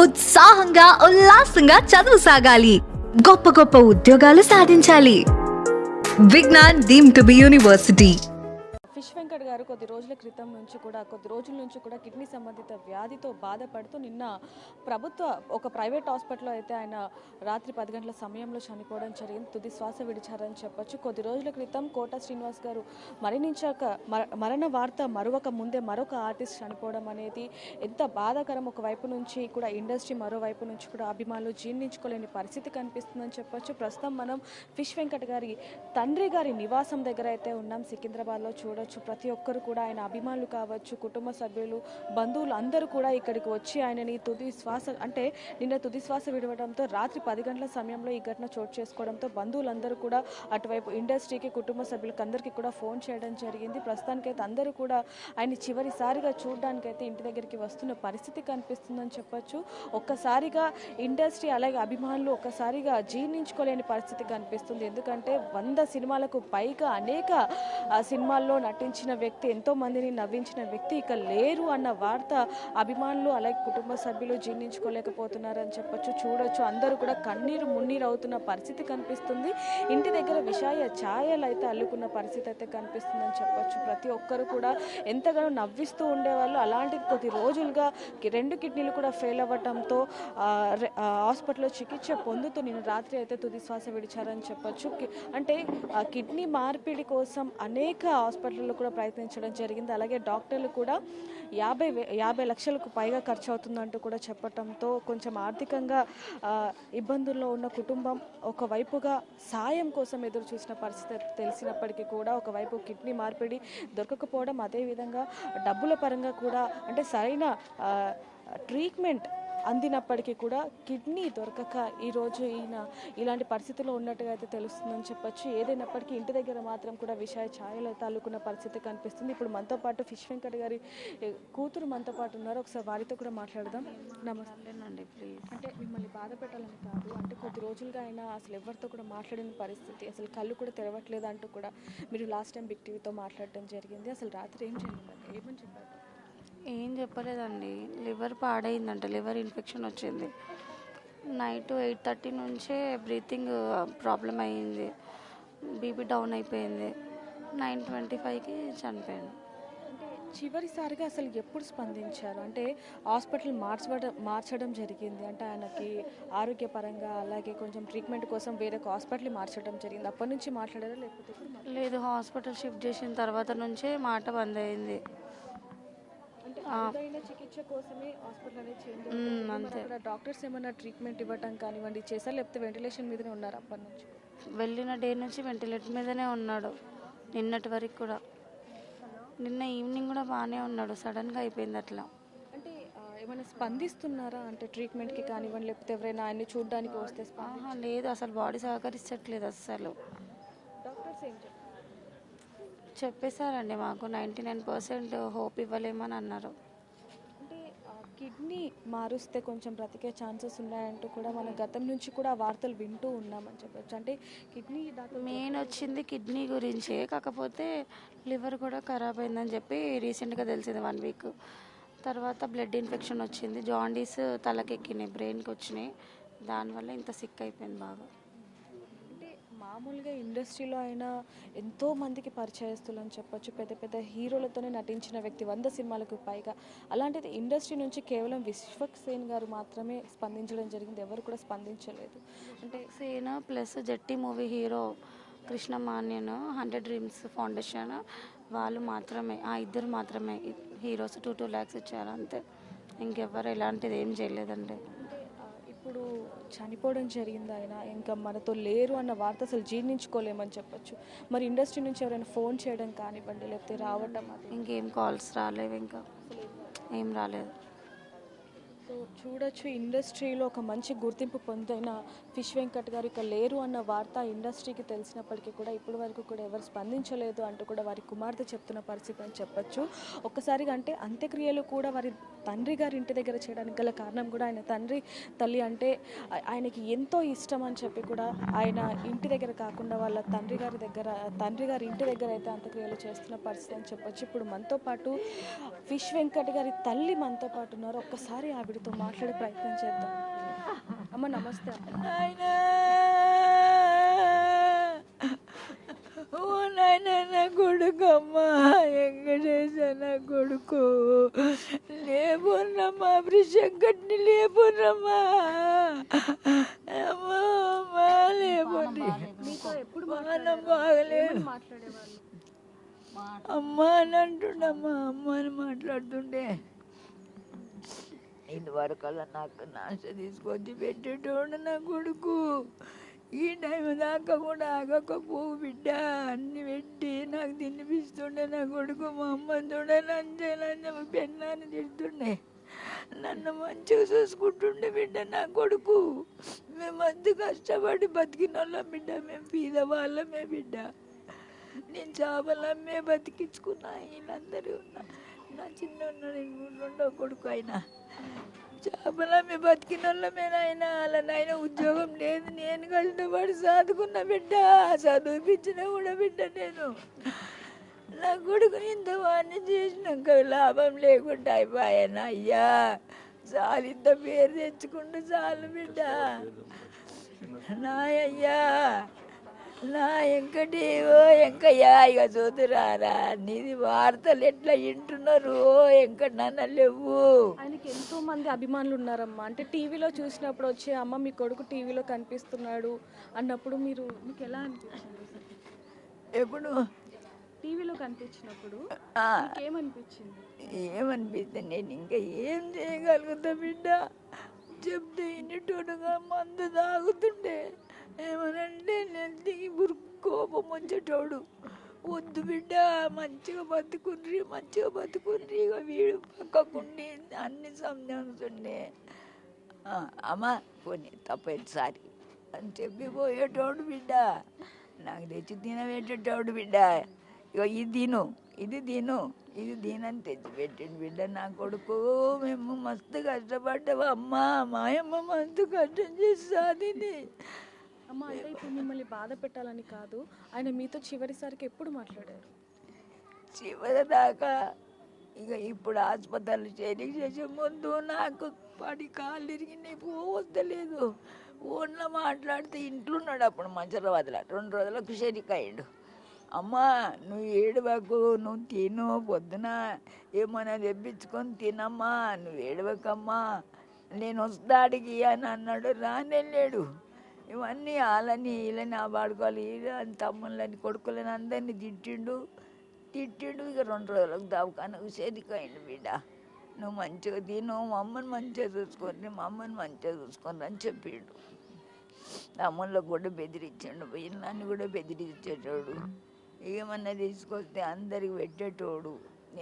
ఉత్సాహంగా ఉల్లాసంగా చదువు సాగాలి, గొప్ప గొప్ప ఉద్యోగాలు సాధించాలి. Vignan deemed to be university. Fish Venkat garu కొద్ది రోజుల నుంచి కూడా కిడ్నీ సంబంధిత వ్యాధితో బాధపడుతూ నిన్న ఒక ప్రైవేట్ హాస్పిటల్లో అయితే ఆయన రాత్రి 10 గంటల సమయంలో చనిపోవడం జరిగింది. తుది శ్వాస విడిచారని చెప్పొచ్చు. కొద్ది రోజుల క్రితం కోట శ్రీనివాస్ గారు మరణ వార్త మరొక ముందే మరొక ఆర్టిస్ట్ చనిపోవడం అనేది ఎంత బాధాకరం. ఒకవైపు నుంచి కూడా ఇండస్ట్రీ, మరోవైపు నుంచి కూడా అభిమానులు జీర్ణించుకోలేని పరిస్థితి కనిపిస్తుందని చెప్పొచ్చు. ప్రస్తుతం మనం ఫిష్ వెంకట్ గారి తండ్రి గారి నివాసం దగ్గర అయితే ఉన్నాం. సికింద్రాబాద్లో చూడొచ్చు. ప్రతి ఒక్కరు కూడా ఆయన అభిమానులు కావచ్చు, కుటుంబ సభ్యులు, బంధువులు అందరూ కూడా ఇక్కడికి వచ్చి ఆయనని నిన్న తుది శ్వాస విడవడంతో రాత్రి 10 గంటల సమయంలో ఈ ఘటన చోటు చేసుకోవడంతో బంధువులందరూ కూడా అటువైపు ఇండస్ట్రీకి, కుటుంబ సభ్యులకు అందరికీ కూడా ఫోన్ చేయడం జరిగింది. ప్రస్తుతానికైతే అందరూ కూడా ఆయన చివరిసారిగా చూడడానికైతే ఇంటి దగ్గరికి వస్తున్న పరిస్థితి కనిపిస్తుందని చెప్పొచ్చు. ఒక్కసారిగా ఇండస్ట్రీ అలాగే అభిమానులు ఒక్కసారిగా జీర్ణించుకోలేని పరిస్థితి కనిపిస్తుంది. ఎందుకంటే 100 సినిమాలకు పైగా అనేక సినిమాల్లో నటించిన వ్యక్తి, ఎంతో మందిని నవ్వించిన వ్యక్తి ఇక లేరు అన్న వార్త అభిమానులు అలాగే కుటుంబ సభ్యులు జీర్ణించుకోలేకపోతున్నారని చెప్పొచ్చు. చూడొచ్చు, అందరూ కూడా కన్నీరు మున్నీరు అవుతున్న పరిస్థితి కనిపిస్తుంది. ఇంటి దగ్గర విషాయ ఛాయలు అయితే అల్లుకున్న పరిస్థితి అయితే కనిపిస్తుందని చెప్పొచ్చు. ప్రతి ఒక్కరు కూడా ఎంతగానో నవ్విస్తూ ఉండేవాళ్ళు. అలాంటిది కొద్ది రోజులుగా 2 కిడ్నీలు కూడా ఫెయిల్ అవ్వడంతో హాస్పిటల్లో చికిత్స పొందుతూ నిన్న రాత్రి అయితే తుది శ్వాస విడిచారని చెప్పొచ్చు. అంటే కిడ్నీ మార్పిడి కోసం అనేక హాస్పిటల్లో కూడా ప్రయత్నించడం జరిగింది. అలాగే డాక్టర్లు కూడా 50 లక్షలకు పైగా ఖర్చు అవుతుందంటూ కూడా చెప్పడంతో కొంచెం ఆర్థికంగా ఇబ్బందుల్లో ఉన్న కుటుంబం ఒకవైపుగా సాయం కోసం ఎదురు చూసిన పరిస్థితి తెలిసినప్పటికీ కూడా ఒకవైపు కిడ్నీ మార్పిడి దొరకకపోవడం, అదేవిధంగా డబ్బుల పరంగా కూడా అంటే సరైన ట్రీట్మెంట్ అందినప్పటికీ కూడా కిడ్నీ దొరకక ఈరోజు ఈయన ఇలాంటి పరిస్థితుల్లో ఉన్నట్టుగా అయితే తెలుస్తుందని చెప్పొచ్చు. ఏదైనప్పటికీ ఇంటి దగ్గర మాత్రం కూడా విషయ ఛాయలు అయితే అల్లుకున్న పరిస్థితి కనిపిస్తుంది. ఇప్పుడు మనతో పాటు ఫిష్ వెంకట్ గారి కూతురు మనతో పాటు ఉన్నారు. ఒకసారి వారితో కూడా మాట్లాడదాం. నమస్తేనండి. ప్లీజ్. అంటే మిమ్మల్ని బాధ పెట్టాలని కాదు, అంటే కొద్ది రోజులుగా ఆయన అసలు ఎవరితో కూడా మాట్లాడిన పరిస్థితి, అసలు కళ్ళు కూడా తెరవట్లేదు అంటూ కూడా మీరు లాస్ట్ టైం బిగ్ టీవీతో మాట్లాడడం జరిగింది. అసలు రాత్రి ఏం జరిగిందండి, ఏమని చెప్పారు? ఏం చెప్పలేదండి. లివర్ పాడైందంట, లివర్ ఇన్ఫెక్షన్ వచ్చింది. నైట్ 8:30 నుంచే బ్రీతింగ్ ప్రాబ్లం అయ్యింది, బీపీ డౌన్ అయిపోయింది. 9:25కి చనిపోయాను. అంటే చివరిసారిగా అసలు ఎప్పుడు స్పందించారు? అంటే హాస్పిటల్ మార్చడం జరిగింది, అంటే ఆయనకి ఆరోగ్యపరంగా అలాగే కొంచెం ట్రీట్మెంట్ కోసం వేరే హాస్పిటల్ మార్చడం జరిగింది. అప్పటి నుంచి మాట్లాడారా లేకపోతే? లేదు, హాస్పిటల్ షిఫ్ట్ చేసిన తర్వాత నుంచే మాట బంద్ అయింది. చికిత్స కోసమే హాస్పిటల్ అనేది చేంజ్ అంతే. అక్కడ డాక్టర్స్ ఏమైనా ట్రీట్మెంట్ ఇవ్వటం కానివ్వండి చేశారు, లేకపోతే వెంటిలేషన్ మీదనే ఉన్నారు అప్పటి నుంచి? వెళ్ళిన డే నుంచి వెంటిలేటర్ మీదనే ఉన్నాడు, నిన్నటి వరకు కూడా. నిన్న ఈవినింగ్ కూడా బాగానే ఉన్నాడు, సడన్గా అయిపోయింది అట్లా. అంటే ఏమైనా స్పందిస్తున్నారా, అంటే ట్రీట్మెంట్కి కానివ్వండి లేకపోతే ఎవరైనా ఆయన్ని చూడడానికి వస్తే? లేదు, అసలు బాడీ సహకరించట్లేదు అస్సలు. డాక్టర్స్ ఏం చెప్పారు? చెప్పేశారండి, మాకు 99% హోప్ ఇవ్వలేమని అన్నారు. అంటే కిడ్నీ మారుస్తే కొంచెం బ్రతికే ఛాన్సెస్ ఉన్నాయంటూ కూడా మన గతం నుంచి కూడా వార్తలు వింటూ ఉన్నామని చెప్పచ్చు. అంటే కిడ్నీ మెయిన్ వచ్చింది కిడ్నీ గురించే, కాకపోతే లివర్ కూడా ఖరాబ్ అయిందని చెప్పి రీసెంట్గా తెలిసింది 1 వీక్ తర్వాత. బ్లడ్ ఇన్ఫెక్షన్ వచ్చింది, జాండీస్ తలకెక్కినాయి, బ్రెయిన్కి వచ్చినాయి. దానివల్ల ఇంత సిక్ అయిపోయింది బాగా. మామూలుగా ఇండస్ట్రీలో అయినా ఎంతో మందికి పరిచయస్తులు అని చెప్పొచ్చు, పెద్ద పెద్ద హీరోలతోనే నటించిన వ్యక్తి, 100 సినిమాలకు పైగా. అలాంటిది ఇండస్ట్రీ నుంచి కేవలం విశ్వక్సేన్ గారు మాత్రమే స్పందించడం జరిగింది, ఎవరు కూడా స్పందించలేదు. అంటే సేన ప్లస్ జట్టి మూవీ హీరో కృష్ణ మాన్యన్, 100 డ్రీమ్స్ ఫౌండేషన్ వాళ్ళు మాత్రమే, ఆ ఇద్దరు మాత్రమే హీరోస్ 2 lakhs ఇచ్చారు అంతే. ఇంకెవ్వరు ఎలాంటిది ఏం చేయలేదండి. ఇప్పుడు చనిపోవడం జరిగింది ఆయన, ఇంకా మనతో లేరు అన్న వార్త అసలు జీర్ణించుకోలేమని చెప్పొచ్చు. మరి ఇండస్ట్రీ నుంచి ఎవరైనా ఫోన్ చేయడం కానివ్వండి లేకపోతే రావటం, అది ఇంకేం కాల్స్ రాలేవు, ఇంకా ఏం రాలేదు. సో చూడొచ్చు, ఇండస్ట్రీలో ఒక మంచి గుర్తింపు పొందిన ఫిష్ వెంకట్ గారు ఇక లేరు అన్న వార్త ఇండస్ట్రీకి తెలిసినప్పటికీ కూడా ఇప్పటి వరకు కూడా ఎవరు స్పందించలేదు అంటూ కూడా వారి కుమార్తె చెప్తున్న పరిస్థితి అని చెప్పొచ్చు. ఒక్కసారిగా అంటే అంత్యక్రియలు కూడా వారి తండ్రి గారి ఇంటి దగ్గర చేయడానికి గల కారణం కూడా ఆయన తల్లి అంటే ఆయనకి ఎంతో ఇష్టం అని చెప్పి కూడా ఆయన ఇంటి దగ్గర కాకుండా వాళ్ళ తండ్రి గారి ఇంటి దగ్గర అయితే అంత్యక్రియలు చేస్తున్న పరిస్థితి అని చెప్పొచ్చు. ఇప్పుడు మనతో పాటు ఫిష్ వెంకట్ గారి తల్లి మనతో పాటు ఉన్నారు. ఒక్కసారి ఆవిడతో మాట్లాడే ప్రయత్నం చేద్దాం. అమ్మ నమస్తే. ఓ నాయన నా కొడుకు అమ్మా, వెంకటేశ నా కొడుకు, లేపున్నమ్మా, వెంకట్ని లేపున్నమ్మా, అమ్మా అమ్మా లేపండి, మానం బాగలేదు అమ్మా అని అంటుండమ్మా, అమ్మ అని మాట్లాడుతుండే. ఇదివరకల్లా నాకు నాశ తీసుకొచ్చి పెట్టేటోడు నా కొడుకు. ఈ టైం దాకా కూడా ఆగకపోవు బిడ్డ, అన్ని పెట్టి నాకు తినిపిస్తుండే నా కొడుకు. మా అమ్మ చూడే లంచ పెన్నాన్ని తిడుతుండే, నన్ను మంచిగా చూసుకుంటుండే బిడ్డ నా కొడుకు. మేము అంత కష్టపడి బతికిన వాళ్ళం బిడ్డ, మేము పీద వాళ్ళమే బిడ్డ. నేను చేపలమ్మే బతికించుకున్నా. వీళ్ళందరూ నా చిన్న రెండో కొడుకు అయినా చేపలమ్మే బతికిన వాళ్ళమేనాయన. అలా నాయన ఉద్యోగం లేదు, నేను కష్టపడి చదువుకున్న బిడ్డ, చదివిపించిన కూడా బిడ్డ. నేను నా కొడుకుని ఇంత వాడిని చేసినాక లాభం లేకుండా అయిపోయాను అయ్యా. చాలు, ఇంత పేరు తెచ్చుకుంటూ చాలు బిడ్డ. నా అయ్యా నా వెంకటి, ఓ వెంకయ్యా, ఇక చూదురారా, నీది వార్తలు ఎట్లా వింటున్నారు? ఓ వెంకట నాన్న లేవు. ఆయనకి ఎంతో మంది అభిమానులు ఉన్నారమ్మా. అంటే టీవీలో చూసినప్పుడు వచ్చి అమ్మ మీ కొడుకు టీవీలో కనిపిస్తున్నాడు అన్నప్పుడు మీకు ఎలా అనిపించింది? ఎప్పుడు టీవీలో కనిపించినప్పుడు ఏమనిపించింది? ఏమనిపిస్తుంది, నేను ఇంకా ఏం చేయగలుగుతా బిడ్డ? చెప్తే ఇన్నిటోడుగా మందు తాగుతుండే, ఏమనంటే నెత్తికి కోపం వచ్చేటోడు. వద్దు బిడ్డ, మంచిగా బతుకుండ్రి, మంచిగా బతుకుండ్రి. ఇక వీడు పక్కకుండి అన్ని సంజానుతుండే. అమ్మ పోనీ తప్పైంది సారి అని చెప్పి పోయేటోడు బిడ్డ. నాకు తెచ్చి తినబెట్టేటోడు బిడ్డ. ఇక ఇది తిను, ఇది తిను, ఇది దీనని తెచ్చిపెట్టిండు బిడ్డ నా కొడుకు. మేము మస్తు కష్టపడ్డావు అమ్మ, మాయమ్మ మస్తు కష్టం చేస్తుంది అమ్మ. అంటే ఇప్పుడు మిమ్మల్ని బాధ పెట్టాలని కాదు, ఆయన మీతో చివరిసారికి ఎప్పుడు మాట్లాడారు? చివరి దాకా ఇక ఇప్పుడు హాస్పిటల్ చేసే ముందు నాకు పడి కాళ్ళు ఇరిగి పోవద్దలేదు. ఓన్లో మాట్లాడితే ఇంట్లో ఉన్నాడు అప్పుడు మంచిరాబాద్లో. 2 రోజులకు షెరికాయిండు. అమ్మా నువ్వు ఏడవకు, నువ్వు తిను, పొద్దున ఏమైనా తెప్పించుకొని తినమ్మా, నువ్వు ఏడవకమ్మా, నేను వస్తాడికి అని అన్నాడు. రానెళ్ళాడు. ఇవన్నీ వాళ్ళని వీళ్ళని ఆబాడుకోవాలి, వీళ్ళని తమ్ముళ్ళని కొడుకులని అందరినీ తిట్టిండు. ఇక 2 రోజులకు దవాఖానకు చేరికాయండి బిడ్డ. నువ్వు మంచిగా తిను, మా అమ్మని మంచిగా చూసుకొని, మా అమ్మని మంచిగా చూసుకొని అని చెప్పిండు. తమ్ముళ్ళకు కూడా బెదిరించాడు, వీళ్ళని కూడా బెదిరించేటోడు. ఏమన్నా తీసుకొస్తే అందరికి పెట్టేటోడు.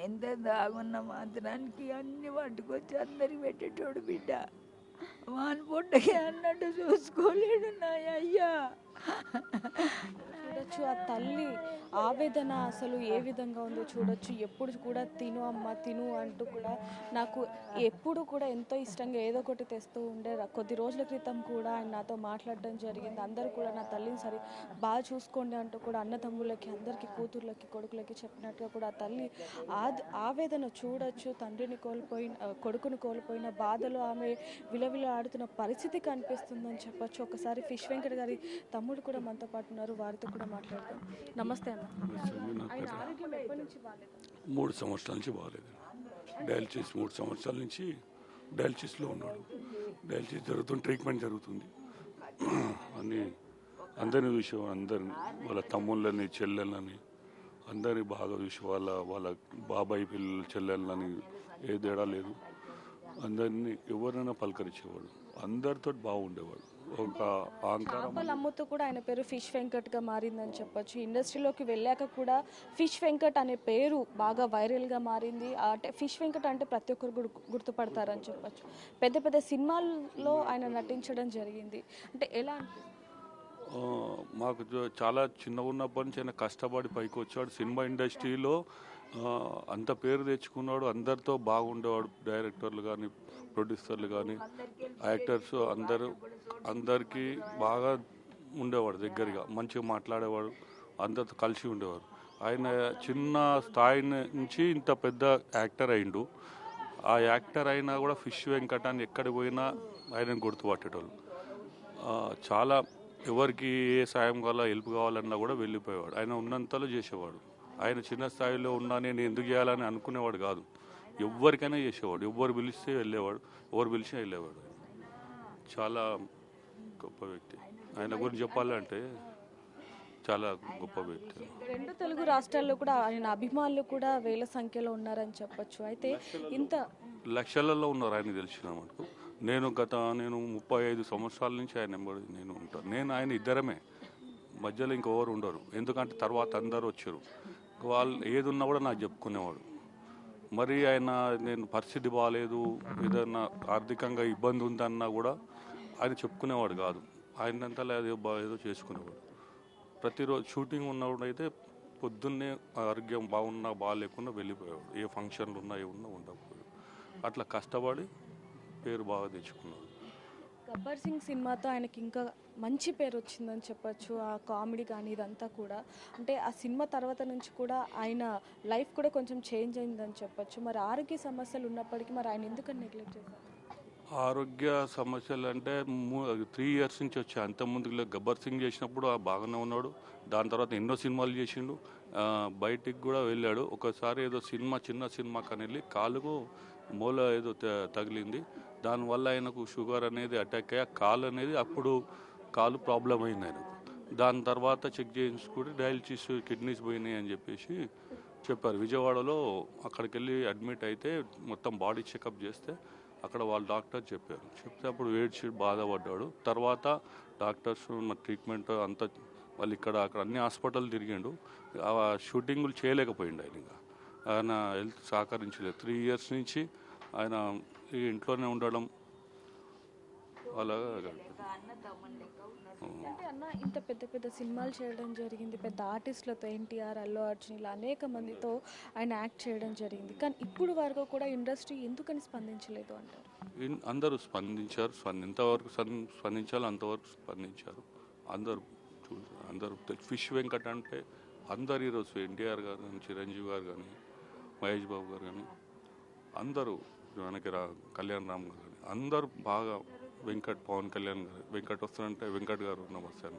ఎంత దాగున్న మాత్రానికి అన్ని పట్టుకొచ్చి అందరికి పెట్టేటోడు బిడ్డ. వాని పుట్టకి అన్నట్టు చూసుకోలేడు నా అయ్యా. చూడొచ్చు ఆ తల్లి ఆవేదన అసలు ఏ విధంగా ఉందో చూడొచ్చు. ఎప్పుడు కూడా తిను అమ్మ తిను అంటూ కూడా నాకు ఎప్పుడు కూడా ఎంతో ఇష్టంగా ఏదో ఒకటి తెస్తూ ఉండే. కొద్ది రోజుల క్రితం కూడా ఆయన నాతో మాట్లాడడం జరిగింది. అందరూ కూడా నా తల్లిని సరి బాగా చూసుకోండి అంటూ కూడా అన్నదమ్ములకి, అందరికీ, కూతుర్లకి, కొడుకులకి చెప్పినట్టుగా కూడా ఆ తల్లి ఆవేదన చూడొచ్చు. తండ్రిని కొడుకుని కోల్పోయిన బాధలో ఆమె విలవిల ఆడుతున్న పరిస్థితి కనిపిస్తుందని చెప్పొచ్చు. ఒకసారి ఫిష్ వెంకట్ గారి తమ్ముడు కూడా మనతో పాటు ఉన్నారు, వారితో కూడా మాట్లాడతాం. నమస్తే అన్న. ఆయన ఆరోగ్యం ఎప్పటి నుంచి బాగాలేదు? 3 సంవత్సరాల నుంచి బాగాలేదు. డయాలసిస్ 3 సంవత్సరాల నుంచి డయాలసిస్లో ఉన్నాడు. డయాలసిస్ జరుగుతుంది, ట్రీట్మెంట్ జరుగుతుంది. అందరిని చూసి, అందరిని వాళ్ళ తమ్ముళ్ళని, చెల్లెళ్ళని అందరినీ బాగా చూసి, వాళ్ళ బాబాయ్ పిల్లలు, చెల్లెళ్ళని ఏ తేడా లేదు. అందరినీ ఎవరైనా పలకరించేవాడు, అందరితో బాగుండేవాడు. ఒక చేపలు అమ్ముతూ కూడా ఆయన పేరు ఫిష్ వెంకట్గా మారిందని చెప్పొచ్చు. ఇండస్ట్రీలోకి వెళ్ళాక కూడా ఫిష్ వెంకట్ అనే పేరు బాగా వైరల్గా మారింది. అంటే ఫిష్ వెంకట్ అంటే ప్రతి ఒక్కరు గుర్తుపడతారని చెప్పొచ్చు. పెద్ద పెద్ద సినిమాల్లో ఆయన నటించడం జరిగింది. అంటే ఎలా మాకు చాలా చిన్నగా ఉన్నప్పటి నుంచి ఆయన కష్టపడి పైకి వచ్చాడు. సినిమా ఇండస్ట్రీలో అంత పేరు తెచ్చుకున్నాడు, అందరితో బాగుండేవాడు. డైరెక్టర్లు కానీ, ప్రొడ్యూసర్లు కానీ, యాక్టర్స్ అందరికీ బాగా ఉండేవాడు, దగ్గరగా మంచిగా మాట్లాడేవాడు, అందరితో కలిసి ఉండేవాడు. ఆయన చిన్న స్థాయి నుంచి ఇంత పెద్ద యాక్టర్ అయిండు. ఆ యాక్టర్ అయినా కూడా ఫిష్ వెంకటాన్ని ఎక్కడికి పోయినా ఆయనను గుర్తుపట్టేటోళ్ళు. చాలా ఎవరికి ఏ సాయం కావాలా, హెల్ప్ కావాలన్నా కూడా వెళ్ళిపోయేవాడు. ఆయన ఉన్నంతలో చేసేవాడు. ఆయన చిన్న స్థాయిలో ఉన్నా నేను ఎందుకు చేయాలని అనుకునేవాడు కాదు. ఎవరికైనా చేసేవాడు. ఎవరు పిలిస్తే వెళ్ళేవాడు, ఎవరు పిలిచినా వెళ్ళేవాడు. చాలా గొప్ప వ్యక్తి. ఆయన గురించి చెప్పాలంటే చాలా గొప్ప వ్యక్తి. రెండు తెలుగు రాష్ట్రాల్లో కూడా ఆయన అభిమానులు కూడా వేల సంఖ్యలో ఉన్నారని చెప్పొచ్చు. అయితే ఇంత లక్షలలో ఉన్నారు ఆయన తెలిసిన మటుకు. నేను 35 సంవత్సరాల నుంచి ఆయన నేను ఉంటాను. ఆయన ఇద్దరమే, మధ్యలో ఇంకెవరు ఉండరు. ఎందుకంటే తర్వాత అందరూ వచ్చారు. వాళ్ళు ఏది ఉన్నా కూడా నాకు చెప్పుకునేవాడు. మరి ఆయన నేను పరిస్థితి బాగాలేదు, ఏదన్నా ఆర్థికంగా ఇబ్బంది ఉందన్నా కూడా ఆయన చెప్పుకునేవాడు కాదు. ఆయనంతలో ఏదో చేసుకునేవాడు. ప్రతిరోజు షూటింగ్ ఉన్నప్పుడు అయితే పొద్దున్నే ఆరోగ్యం బాగున్నా బాగాలేకుండా వెళ్ళిపోయేవాడు. ఏ ఫంక్షన్లు ఉన్నా ఏమున్నా ఉండకపోయాడు. అట్లా కష్టపడి పేరు బాగా తెచ్చుకున్నాడు. గబ్బర్ సింగ్ సినిమాతో ఆయనకి ఇంకా మంచి పేరు వచ్చిందని చెప్పొచ్చు. ఆ కామెడీ కానీ ఇదంతా కూడా, అంటే ఆ సినిమా తర్వాత నుంచి కూడా ఆయన లైఫ్ కూడా కొంచెం చేంజ్ అయిందని చెప్పొచ్చు. మరి ఆరోగ్య సమస్యలు ఉన్నప్పటికీ మరి ఆయన ఎందుకని నెగ్లెక్ట్ చేశారు? ఆరోగ్య సమస్యలు అంటే 3 years నుంచి వచ్చాయి. అంతకుముందు గబ్బర్ సింగ్ చేసినప్పుడు బాగానే ఉన్నాడు. దాని తర్వాత ఎన్నో సినిమాలు చేసిండు. బయటికి కూడా వెళ్ళాడు. ఒకసారి ఏదో చిన్న సినిమాకి వెళ్ళి కాలుకు మూల ఏదో తగిలింది. దానివల్ల ఆయనకు షుగర్ అనేది అటాక్ అయ్యి కాలు ప్రాబ్లం అయింది ఆయనకు. దాని తర్వాత చెక్ చేయించుకుంటే డయాలిసిస్ కిడ్నీస్ పోయినాయి అని చెప్పేసి చెప్పారు. విజయవాడలో అక్కడికి వెళ్ళి అడ్మిట్ అయితే మొత్తం బాడీ చెకప్ చేస్తే అక్కడ వాళ్ళ డాక్టర్ చెప్తే అప్పుడు ఏడ్చి బాధపడ్డాడు. తర్వాత డాక్టర్స్ ట్రీట్మెంట్ అంతా వాళ్ళు అక్కడ అన్ని హాస్పిటల్ తిరిగిండు. షూటింగులు చేయలేకపోయిండు. ఆయన హెల్త్ సహకరించలేదు. 3 years నుంచి ఆయన ఇంట్లోనే ఉండడం అలాగా గడిపాడు. అంటే అన్న ఇంత పెద్ద సినిమాలు చేయడం జరిగింది, పెద్ద ఆర్టిస్టులతో, ఎన్టీఆర్, అల్లు అర్జున్, ఇలా అనేక మందితో ఆయన యాక్ట్ చేయడం జరిగింది. కానీ ఇప్పుడు వరకు కూడా ఇండస్ట్రీ ఎందుకని స్పందించలేదు అంటారు? అందరూ స్పందించారు. ఎంతవరకు స్పందించాలో అంతవరకు స్పందించారు. అందరూ ఫిష్ వెంకట్ అంటే అందరు ఈరోజు ఎన్టీఆర్ గారు కానీ, చిరంజీవి గారు కానీ, మహేష్ బాబు గారు కానీ, అందరూ మనకి కళ్యాణ్ రామ్ గారు కానీ అందరూ బాగా పవన్ కళ్యాణ్ గారు వెంకట్ వస్తారంటే వెంకట్ గారు నమస్తే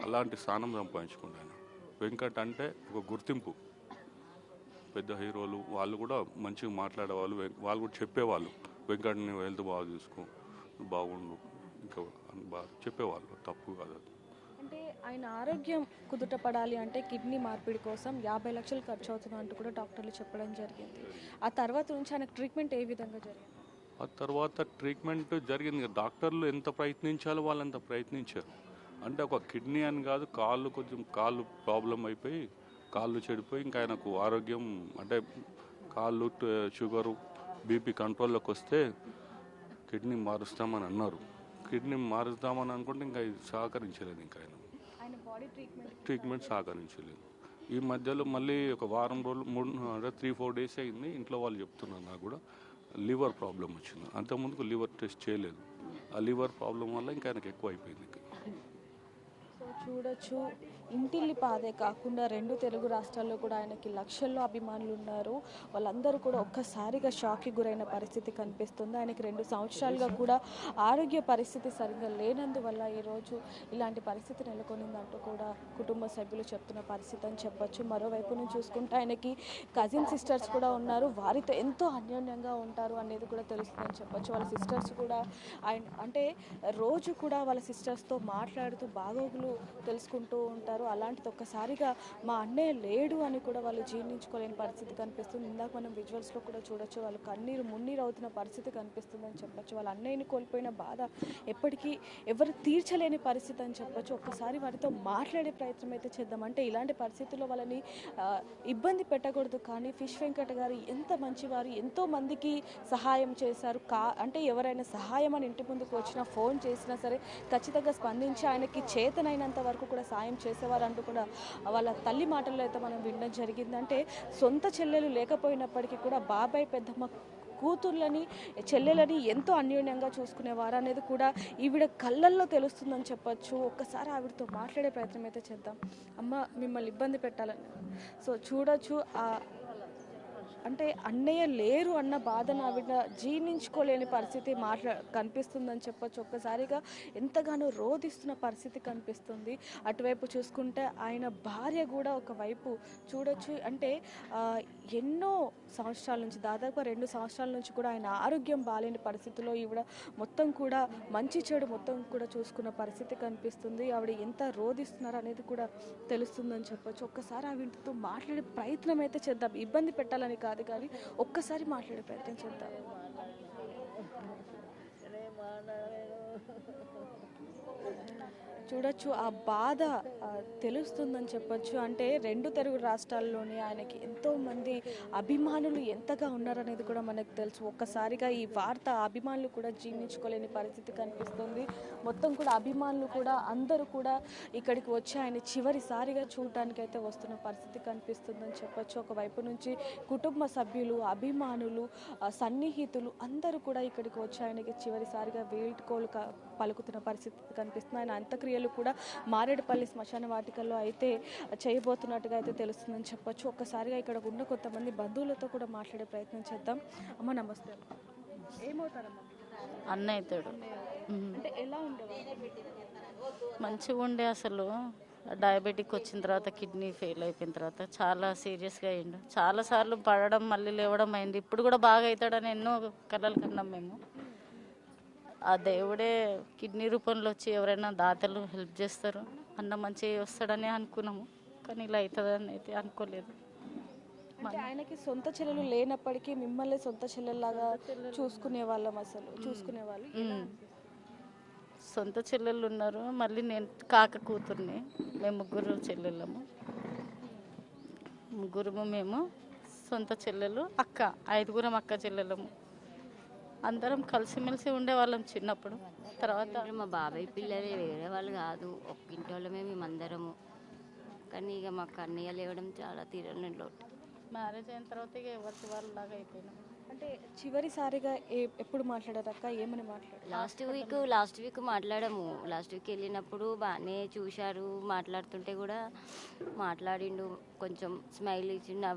అలాంటి స్థానం సంపాదించుకుంటాను. వెంకట్ అంటే ఒక గుర్తింపు. పెద్ద హీరోలు వాళ్ళు కూడా మంచిగా మాట్లాడేవాళ్ళు. వాళ్ళు కూడా చెప్పేవాళ్ళు, వెంకట్ని హెల్త్ బాగా చూసుకో, బాగుండు, ఇంకా బాగా చెప్పేవాళ్ళు. తప్పు కాదు. అంటే ఆయన ఆరోగ్యం కుదుట పడాలి అంటే కిడ్నీ మార్పిడి కోసం 50 లక్షలు ఖర్చు అవుతుంది అంటూ కూడా డాక్టర్లు చెప్పడం జరిగింది. ఆ తర్వాత నుంచి ఆయనకు ట్రీట్మెంట్ ఏ విధంగా జరిగింది? ఆ తర్వాత ట్రీట్మెంట్ జరిగింది. డాక్టర్లు ఎంత ప్రయత్నించాలో వాళ్ళు అంత ప్రయత్నించారు. అంటే ఒక కిడ్నీ అని కాదు, కాళ్ళు ప్రాబ్లం అయిపోయి కాళ్ళు చెడిపోయి ఇంకా ఆయనకు ఆరోగ్యం అంటే కాళ్ళు షుగరు బీపీ కంట్రోల్లోకి వస్తే కిడ్నీ మారుస్తామని అన్నారు. కిడ్నీ మారుస్తామని అనుకుంటే ఇంకా ఇది సహకరించలేదు. ఇంకా ఆయన బాడీ ట్రీట్మెంట్ సహకరించలేదు. ఈ మధ్యలో మళ్ళీ ఒక వారం రోజులు 3-4 days అయింది. ఇంట్లో వాళ్ళు చెప్తున్నారు నాకు కూడా లివర్ ప్రాబ్లం వచ్చింది. అంతకుముందుకు లివర్ టెస్ట్ చేయలేదు. ఆ లివర్ ప్రాబ్లం వల్ల ఇంకా ఆయనకు ఎక్కువ అయిపోయింది. సో చూడొచ్చు, ఇంటిల్లి పాదే కాకుండా 2 తెలుగు రాష్ట్రాల్లో కూడా ఆయనకి లక్షల్లో అభిమానులు ఉన్నారు. వాళ్ళందరూ కూడా ఒక్కసారిగా షాక్కి గురైన పరిస్థితి కనిపిస్తుంది. ఆయనకి 2 సంవత్సరాలుగా కూడా ఆరోగ్య పరిస్థితి సరిగ్గా లేనందువల్ల ఈరోజు ఇలాంటి పరిస్థితి నెలకొనిందంటూ కూడా కుటుంబ సభ్యులు చెప్తున్న పరిస్థితి అని చెప్పొచ్చు. మరోవైపు నుంచి చూసుకుంటే ఆయనకి కజిన్ సిస్టర్స్ కూడా ఉన్నారు. వారితో ఎంతో అన్యోన్యంగా ఉంటారు అనేది కూడా తెలుస్తుందని చెప్పొచ్చు. వాళ్ళ సిస్టర్స్ కూడా అంటే రోజు కూడా వాళ్ళ సిస్టర్స్తో మాట్లాడుతూ బాగోగులు తెలుసుకుంటూ ఉంటారు. అలాంటిది ఒక్కసారిగా మా అన్నయ్య లేడు అని కూడా వాళ్ళు జీర్ణించుకోలేని పరిస్థితి కనిపిస్తుంది. ఇందాక మనం విజువల్స్లో కూడా చూడొచ్చు, వాళ్ళు మున్నీరు అవుతున్న పరిస్థితి కనిపిస్తుందని చెప్పొచ్చు. వాళ్ళ అన్నయ్యని కోల్పోయిన బాధ ఎప్పటికీ ఎవరు తీర్చలేని పరిస్థితి అని చెప్పొచ్చు. ఒక్కసారి వారితో మాట్లాడే ప్రయత్నం అయితే చేద్దాం. అంటే ఇలాంటి పరిస్థితుల్లో వాళ్ళని ఇబ్బంది పెట్టకూడదు. కానీ ఫిష్ వెంకట్ గారు ఎంత మంచివారు, ఎంతో మందికి సహాయం చేశారు. అంటే ఎవరైనా సహాయం అని ఇంటి ముందుకు వచ్చినా, ఫోన్ చేసినా సరే ఖచ్చితంగా స్పందించి ఆయనకి చేతనైనంత వరకు కూడా సాయం చేశారు. చేసేవారు అంటూ కూడా వాళ్ళ తల్లి మాటల్లో అయితే మనం వినడం జరిగింది. అంటే సొంత చెల్లెలు లేకపోయినప్పటికీ కూడా బాబాయ్ పెద్దమ్మ కూతుర్లని చెల్లెలని ఎంతో అన్యోన్యంగా చూసుకునేవారు అనేది కూడా ఈవిడ కళ్ళల్లో తెలుస్తుందని చెప్పొచ్చు. ఒక్కసారి ఆవిడతో మాట్లాడే ప్రయత్నం అయితే చేద్దాం. అమ్మ, మిమ్మల్ని ఇబ్బంది పెట్టాలని సో చూడొచ్చు, అంటే అన్నయ్య లేరు అన్న బాధను ఆవిడ జీర్ణించుకోలేని పరిస్థితి కనిపిస్తుందని చెప్పొచ్చు. ఒక్కసారిగా ఎంతగానో రోధిస్తున్న పరిస్థితి కనిపిస్తుంది. అటువైపు చూసుకుంటే ఆయన భార్య కూడా ఒకవైపు చూడొచ్చు. అంటే ఎన్నో సంవత్సరాల నుంచి, దాదాపుగా 2 సంవత్సరాల నుంచి కూడా ఆయన ఆరోగ్యం బాలేని పరిస్థితిలో ఈవిడ మొత్తం కూడా మంచి చెడు మొత్తం కూడా చూసుకున్న పరిస్థితి కనిపిస్తుంది. ఆవిడ ఎంత రోధిస్తున్నారు అనేది కూడా తెలుస్తుందని చెప్పొచ్చు. ఒక్కసారి ఆవిడతో మాట్లాడే ప్రయత్నం అయితే చేద్దాం. ఇబ్బంది పెట్టాలని కాదు కానీ ఒక్కసారి మాట్లాడే ప్రయత్నం చేద్దాం. చూడొచ్చు, ఆ బాధ తెలుస్తుందని చెప్పొచ్చు. అంటే 2 తెలుగు రాష్ట్రాల్లోనే ఆయనకి ఎంతోమంది అభిమానులు ఎంతగా ఉన్నారనేది కూడా మనకు తెలుసు. ఒక్కసారిగా ఈ వార్త అభిమానులు కూడా జీర్ణించుకోలేని పరిస్థితి కనిపిస్తుంది. మొత్తం కూడా అభిమానులు కూడా అందరూ కూడా ఇక్కడికి వచ్చి ఆయన చివరిసారిగా చూడటానికి అయితే వస్తున్న పరిస్థితి కనిపిస్తుందని చెప్పొచ్చు. ఒకవైపు నుంచి కుటుంబ సభ్యులు, అభిమానులు, సన్నిహితులు అందరూ కూడా ఇక్కడికి వచ్చి ఆయనకి చివరిసారిగా వేడుకోలు పలుకుతున్న పరిస్థితి కనిపిస్తుంది. ఆయన అంత్యక్రియలు కూడా మారేడుపల్లి శ్మశాన వాటికల్లో అయితే చేయబోతున్నట్టుగా అయితే తెలుస్తుందని చెప్పొచ్చు. ఒక్కసారిగా ఇక్కడ ఉన్న కొంతమంది బంధువులతో కూడా మాట్లాడే ప్రయత్నం చేద్దాం. అమ్మ, నమస్తే. ఏమవుతారమ్మా? అన్న అవుతాడు. అంటే ఎలా ఉండేవారు? మంచిగా ఉండే. అసలు డయాబెటిక్ వచ్చిన తర్వాత కిడ్నీ ఫెయిల్ అయిపోయిన తర్వాత చాలా సీరియస్గా అయ్యిండు. చాలాసార్లు పడడం మళ్ళీ లేవడం అయింది. ఇప్పుడు కూడా బాగా అవుతాడని ఎన్నో కలలు కన్నాం మేము. ఆ దేవుడే కిడ్నీ రూపంలో వచ్చి ఎవరైనా దాతలు హెల్ప్ చేస్తారు, అన్న మంచిగా వస్తాడని అనుకున్నాము. కానీ ఇలా అవుతుందని అయితే అనుకోలేదు. అంటే ఆయనకి సొంత చెల్లెలు లేనప్పటికీ మిమ్మల్ని సొంత చెల్లెల్లాగా చూసుకునే వాళ్ళు. సొంత చెల్లెళ్ళు ఉన్నారు. మళ్ళీ నేను కాక కూతుర్ని. మేము 3 చెల్లెళ్ళము. 3 మేము సొంత చెల్లెలు, అక్క, 5 అక్క చెల్లెళ్ళము. అందరం కలిసిమెలిసి ఉండేవాళ్ళం చిన్నప్పుడు. తర్వాత మా బాబాయ్ పిల్లలే, వేరే వాళ్ళు కాదు, ఒక్క ఇంటి వాళ్ళమే మేమందరము. కానీ ఇక మాకు అన్నయ్య లేవడం చాలా తీరని లోటు. మ్యారేజ్ అయిన తర్వాత ఇక ఎవరికి వాళ్ళలాగా అయిపోయినాం. అంటే చివరిసారిగా ఎప్పుడు మాట్లాడారక్క? ఏమని మాట్లాడారు? లాస్ట్ వీక్ మాట్లాడాము. లాస్ట్ వీక్ వెళ్ళినప్పుడు బాగానే చూశారు. మాట్లాడుతుంటే కూడా మాట్లాడిండు, కొంచెం స్మైల్ ఇచ్చిండు,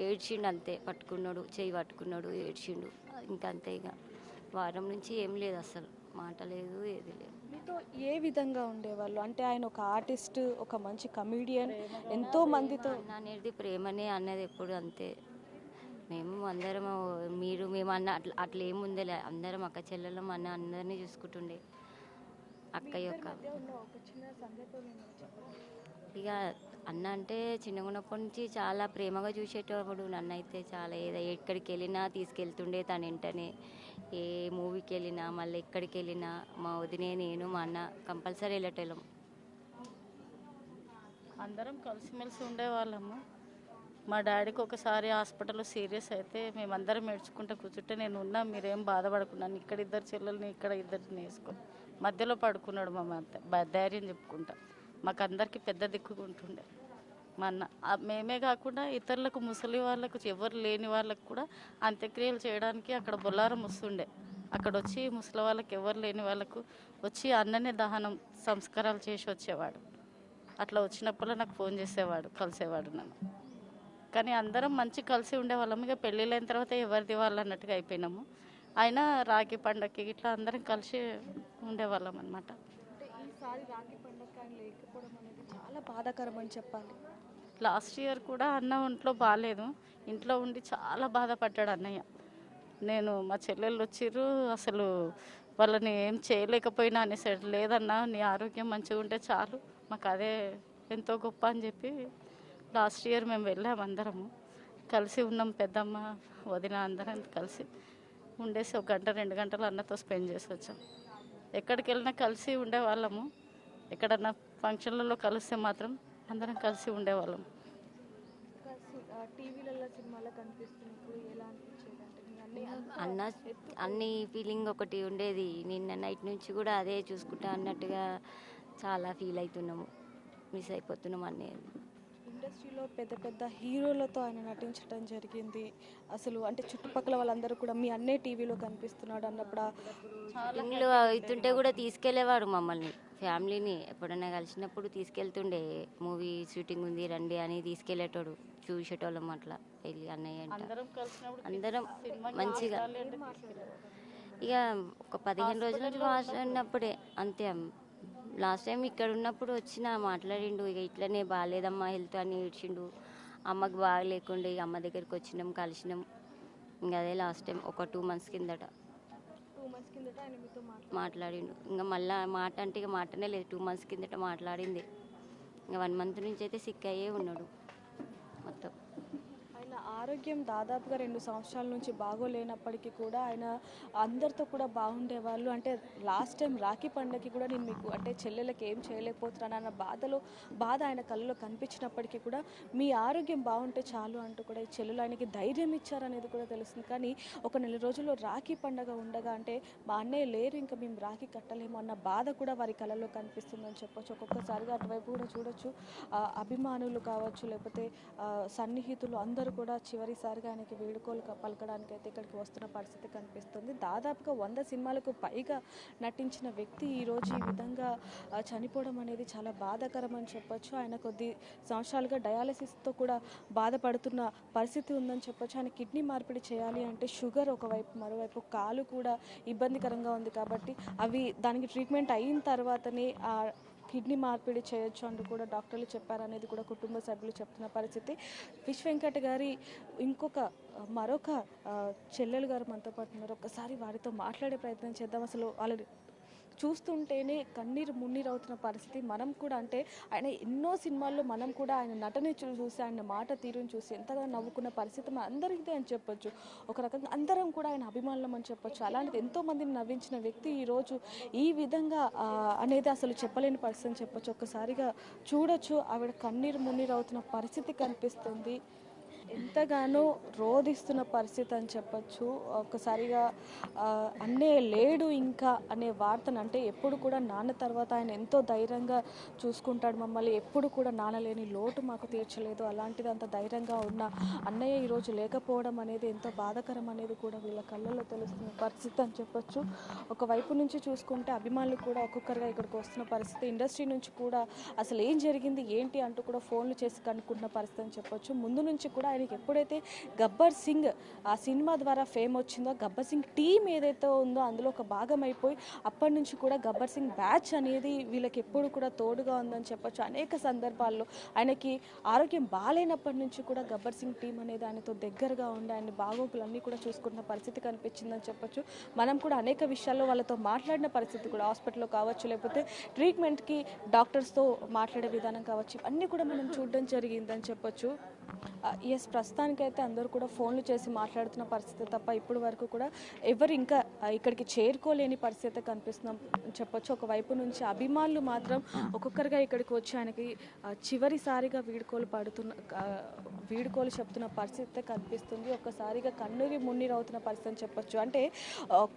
ఏడ్చిండు అంతే. పట్టుకున్నాడు, చెయ్యి పట్టుకున్నాడు, ఏడ్చిండు, ఇంకా అంతే. ఇక వారం నుంచి ఏం లేదు, అసలు మాట లేదు, ఏది లేదు. మీతో ఏ విధంగా ఉండేవాళ్ళు? అంటే ఆయన ఒక ఆర్టిస్ట్, ఒక మంచి కమీడియన్, ఎంతో మందితో అనేది ప్రేమనే అన్నది ఎప్పుడు అంతే. మేము అందరం మేము అన్న అట్లా ఏముందేలే, అందరం అక్క చెల్లెలం అన్న అందరినీ చూసుకుంటుండే. అక్క యొక్క ఇక అన్న అంటే చిన్నగా ఉన్నప్పటి నుంచి చాలా ప్రేమగా చూసేటప్పుడు నన్ను అయితే చాలా ఎక్కడికి వెళ్ళినా తీసుకెళ్తుండే తన వెంటనే. ఏ మూవీకి వెళ్ళినా, మళ్ళీ ఎక్కడికి వెళ్ళినా మా వదినే, నేను, మా అన్న కంపల్సరీ వెళ్ళేటోళ్ళం. అందరం కలిసిమెలిసి ఉండేవాళ్ళము. మా డాడీకి ఒకసారి హాస్పిటల్లో సీరియస్ అయితే మేమందరం ఏడ్చుకుంటూ కూర్చుంటే, నేను ఉన్నా, మీరేం బాధపడుకున్నాను, ఇక్కడ 2 చెల్లెల్ని ఇక్కడ 2 వేసుకొని మధ్యలో పడుకున్నాడు మా ధైర్యం చెప్పుకుంటా. మాకు అందరికీ పెద్ద దిక్కుకుంటుండే మా అన్న. మేమే కాకుండా ఇతరులకు, ముసలి వాళ్ళకు, ఎవరు లేని వాళ్ళకు కూడా అంత్యక్రియలు చేయడానికి అక్కడ బొల్లారం వస్తుండే. అక్కడ వచ్చి ముసలి వాళ్ళకి, ఎవరు లేని వాళ్ళకు వచ్చి అన్ననే దహనం సంస్కారాలు చేసి వచ్చేవాడు. అట్లా వచ్చినప్పుడు నాకు ఫోన్ చేసేవాడు, కలిసేవాడు నన్ను. కానీ అందరం మంచి కలిసి ఉండేవాళ్ళం. ఇక పెళ్ళిళ్ళైన తర్వాత ఎవరిది వాళ్ళు అన్నట్టుగా అయిపోయినాము. అయినా రాఖీ పండగకి ఇట్లా అందరం కలిసి ఉండేవాళ్ళం అనమాట. ఈసారి రాఖీ పండగ ఆయన లేకపోవడం అనేది చాలా బాధాకరం అని చెప్పాలి. లాస్ట్ ఇయర్ కూడా అన్న ఒంట్లో బాగాలేదు, ఇంట్లో ఉండి చాలా బాధపడ్డాడు అన్నయ్య. నేను మా చెల్లెళ్ళు వచ్చిర్రు, అసలు వాళ్ళని ఏం చేయలేకపోయినా అనేసాడు. లేదన్నా, నీ ఆరోగ్యం మంచిగా ఉంటే చాలు, మాకు అదే ఎంతో గొప్ప అని చెప్పి లాస్ట్ ఇయర్ మేము వెళ్ళాము. అందరము కలిసి ఉన్నాం. పెద్దమ్మ, వదిన అందరం కలిసి ఉండేసి 1 గంట 2 గంటలు అన్నతో స్పెండ్ చేసి వచ్చాం. ఎక్కడికి వెళ్ళినా కలిసి ఉండేవాళ్ళము. ఎక్కడన్నా ఫంక్షన్లలో కలిస్తే మాత్రం అందరం కలిసి ఉండేవాళ్ళం. టీవీలలో, సినిమాలో కనిపిస్తున్నప్పుడు ఎలా అనిపించేది? అన్న అన్ని ఫీలింగ్ ఒకటి ఉండేది. నిన్న నైట్ నుంచి కూడా అదే చూసుకుంటా అన్నట్టుగా చాలా ఫీల్ అవుతున్నాము. మిస్ అయిపోతున్నాం అనేది. ఇండస్ట్రీలో పెద్ద పెద్ద హీరోలతో ఆయన నటించడం జరిగింది. అసలు అంటే చుట్టుపక్కల వాళ్ళందరూ కూడా మీ అన్నే టీవీలో కనిపిస్తున్నాడు అన్నప్పుడు షూటింగ్లు అవుతుంటే కూడా తీసుకెళ్లేవాడు మమ్మల్ని, ఫ్యామిలీని ఎప్పుడైనా కలిసినప్పుడు తీసుకెళ్తుండే. మూవీ షూటింగ్ ఉంది రండి అని తీసుకెళ్లేటోడు, చూసేటోళ్ళం అట్లా వెళ్ళి అన్నయ్య అంట అందరం కలిసినప్పుడు అందరం సినిమాకి మంచిగా. ఇక ఒక 15 రోజుల నుంచి మాట్లాడినప్పుడే అంతే. లాస్ట్ టైం ఇక్కడ ఉన్నప్పుడు వచ్చిన మాట్లాడిండు, ఇక ఇట్లనే బాగాలేదమ్మా హెల్త్ అని ఏడ్చిండు. అమ్మకి బాగా లేకుండే ఇక అమ్మ దగ్గరికి వచ్చినాం, కలిసినాం. ఇంకా అదే లాస్ట్ టైం ఒక 2 months కిందట 2 months కిందట ఆయన మీతో మాట్లాడిండు. ఇంకా మళ్ళీ మాట అంటే ఇక మాటనే లేదు. 2 months కిందట మాట్లాడింది. ఇంకా 1 month నుంచి అయితే సిక్ అయ్యే ఉన్నాడు మొత్తం. ఆయన ఆరోగ్యం దాదాపుగా 2 సంవత్సరాల నుంచి బాగోలేనప్పటికీ కూడా ఆయన అందరితో కూడా బాగుండేవాళ్ళు. అంటే లాస్ట్ టైం రాఖీ పండగకి కూడా నేను మీకు అంటే చెల్లెలకి ఏం చేయలేకపోతున్నాను అన్న బాధ ఆయన కళ్ళలో కనిపించినప్పటికీ కూడా మీ ఆరోగ్యం బాగుంటే చాలు అంటూ కూడా ఈ చెల్లెలు ఆయనకి ధైర్యం ఇచ్చారనేది కూడా తెలుస్తుంది. కానీ ఒక 4 రోజుల్లో రాఖీ పండగ ఉండగా అంటే మా అన్నయ్య లేరు, ఇంకా మేము రాఖీ కట్టలేము అన్న బాధ కూడా వారి కళ్ళలో కనిపిస్తుందని చెప్పొచ్చు. ఒక్కొక్కసారిగా అటువైపు కూడా చూడొచ్చు. అభిమానులు కావచ్చు, లేకపోతే సన్నిహితులు అందరూ కూడా చివరిసారిగా ఆయనకి వీడుకోలు పలకడానికి అయితే ఇక్కడికి వస్తున్న పరిస్థితి కనిపిస్తుంది. దాదాపుగా 100 సినిమాలకు పైగా నటించిన వ్యక్తి ఈరోజు ఈ విధంగా చనిపోవడం అనేది చాలా బాధాకరం అని చెప్పొచ్చు. ఆయన కొద్ది సంవత్సరాలుగా డయాలసిస్తో కూడా బాధపడుతున్న పరిస్థితి ఉందని చెప్పొచ్చు. ఆయన కిడ్నీ మార్పిడి చేయాలి అంటే షుగర్ ఒకవైపు, మరోవైపు కాలు కూడా ఇబ్బందికరంగా ఉంది కాబట్టి దానికి ట్రీట్మెంట్ అయిన తర్వాతనే కిడ్నీ మార్పిడి చేయొచ్చు అంటూ కూడా డాక్టర్లు చెప్పారనేది కూడా కుటుంబ సభ్యులు చెప్తున్న పరిస్థితి. విష్ వెంకట్ గారి మరొక చెల్లెలు గారు మనతో పాటు ఉన్నారు. ఒక్కసారి వారితో మాట్లాడే ప్రయత్నం చేద్దాం. అసలు వాళ్ళు చూస్తుంటేనే కన్నీరు మున్నీరు అవుతున్న పరిస్థితి. మనం కూడా అంటే ఆయన ఎన్నో సినిమాల్లో మనం కూడా ఆయన నటన చూసి, ఆయన మాట తీరుని చూసి ఎంతగా నవ్వుకున్న పరిస్థితి మన అందరికీ అని చెప్పొచ్చు. ఒక రకంగా అందరం కూడా ఆయన అభిమానులం అని చెప్పొచ్చు. అలాంటిది ఎంతోమందిని నవ్వించిన వ్యక్తి ఈరోజు ఈ విధంగా అనేది అసలు చెప్పలేని పరిస్థితి అని చెప్పొచ్చు. ఒక్కసారిగా చూడొచ్చు, ఆవిడ కన్నీరు మున్నీరు అవుతున్న పరిస్థితి కనిపిస్తుంది. ఎంతగానో రోధిస్తున్న పరిస్థితి అని చెప్పచ్చు. ఒక్కసారిగా అన్నయ్య లేడు ఇంకా అనే వార్తను, అంటే ఎప్పుడు కూడా నాన్న తర్వాత ఆయన ఎంతో ధైర్యంగా చూసుకుంటాడు మమ్మల్ని, ఎప్పుడు కూడా నాన్న లేని లోటు మాకు తీర్చలేదు, అలాంటిది అంత ధైర్యంగా ఉన్న అన్నయ్య ఈరోజు లేకపోవడం అనేది ఎంతో బాధాకరం అనేది కూడా వీళ్ళ కళ్ళల్లో తెలుస్తున్న పరిస్థితి అని చెప్పొచ్చు. ఒకవైపు నుంచి చూసుకుంటే అభిమానులు కూడా ఒక్కొక్కరుగా ఇక్కడికి వస్తున్న పరిస్థితి. ఇండస్ట్రీ నుంచి కూడా అసలు ఏం జరిగింది ఏంటి అంటూ కూడా ఫోన్లు చేసి కనుక్కుంటున్న పరిస్థితి అని చెప్పొచ్చు. ముందు నుంచి కూడా ఆయనకి ఎప్పుడైతే గబ్బర్ సింగ్ ఆ సినిమా ద్వారా ఫేమ్ వచ్చిందో, గబ్బర్ సింగ్ టీం ఏదైతే ఉందో అందులో ఒక భాగం అయిపోయి అప్పటి నుంచి కూడా గబ్బర్ సింగ్ బ్యాచ్ అనేది వీళ్ళకి ఎప్పుడు కూడా తోడుగా ఉందని చెప్పొచ్చు. అనేక సందర్భాల్లో ఆయనకి ఆరోగ్యం బాగాలేనప్పటి నుంచి కూడా గబ్బర్ సింగ్ టీం అనేది ఆయనతో దగ్గరగా ఉండి ఆయన బాగోగులన్నీ కూడా చూసుకుంటున్న పరిస్థితి కనిపించిందని చెప్పొచ్చు. మనం కూడా అనేక విషయాల్లో వాళ్ళతో మాట్లాడిన పరిస్థితి కూడా, హాస్పిటల్లో కావచ్చు, లేకపోతే ట్రీట్మెంట్కి డాక్టర్స్తో మాట్లాడే విధానం కావచ్చు, ఇవన్నీ కూడా మనం చూడడం జరిగిందని చెప్పొచ్చు. ఎస్, ప్రస్తుతానికైతే అందరూ కూడా ఫోన్లు చేసి మాట్లాడుతున్న పరిస్థితి తప్ప ఇప్పటి వరకు కూడా ఎవరు ఇంకా ఇక్కడికి చేరుకోలేని పరిస్థితి కనిపిస్తున్నాం చెప్పొచ్చు. ఒకవైపు నుంచి అభిమానులు మాత్రం ఒక్కొక్కరిగా ఇక్కడికి వచ్చి ఆయనకి చివరిసారిగా వీడుకోలు చెప్తున్న పరిస్థితి కనిపిస్తుంది. ఒక్కసారిగా కన్నీరు మున్నీరు అవుతున్న పరిస్థితి అని చెప్పొచ్చు. అంటే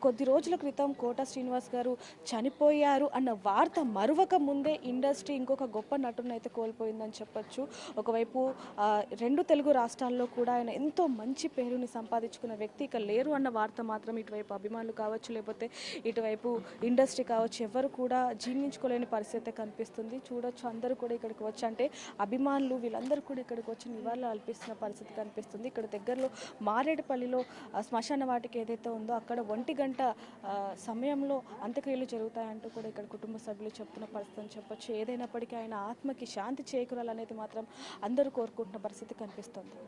కొద్ది రోజుల క్రితం కోట శ్రీనివాస్ గారు చనిపోయారు అన్న వార్త మరువక ముందే ఇండస్ట్రీ ఇంకొక గొప్ప నటుని అయితే కోల్పోయిందని చెప్పొచ్చు. ఒకవైపు 2 తెలుగు రాష్ట్రాల్లో కూడా ఆయన ఎంతో మంచి పేరుని సంపాదించుకున్న వ్యక్తి ఇక లేరు అన్న వార్త మాత్రం ఇటువైపు అభిమానులు కావచ్చు, లేకపోతే ఇటువైపు ఇండస్ట్రీ కావచ్చు, ఎవరు కూడా జీర్ణించుకోలేని పరిస్థితి కనిపిస్తుంది. చూడొచ్చు, అందరూ కూడా ఇక్కడికి వచ్చి, అంటే అభిమానులు వీళ్ళందరూ కూడా ఇక్కడికి వచ్చి నివాళులు అర్పిస్తున్న పరిస్థితి కనిపిస్తుంది. ఇక్కడ దగ్గరలో మారేడుపల్లిలో శ్మశాన వాటిక ఏదైతే ఉందో అక్కడ 1 గంట సమయంలో అంత్యక్రియలు జరుగుతాయంటూ కూడా ఇక్కడ కుటుంబ సభ్యులు చెప్తున్న పరిస్థితి అని చెప్పొచ్చు. ఏదైనప్పటికీ ఆయన ఆత్మకి శాంతి చేకూరాలనేది మాత్రం అందరూ కోరుకుంటున్న పరిస్థితి కనిపిస్తుంది.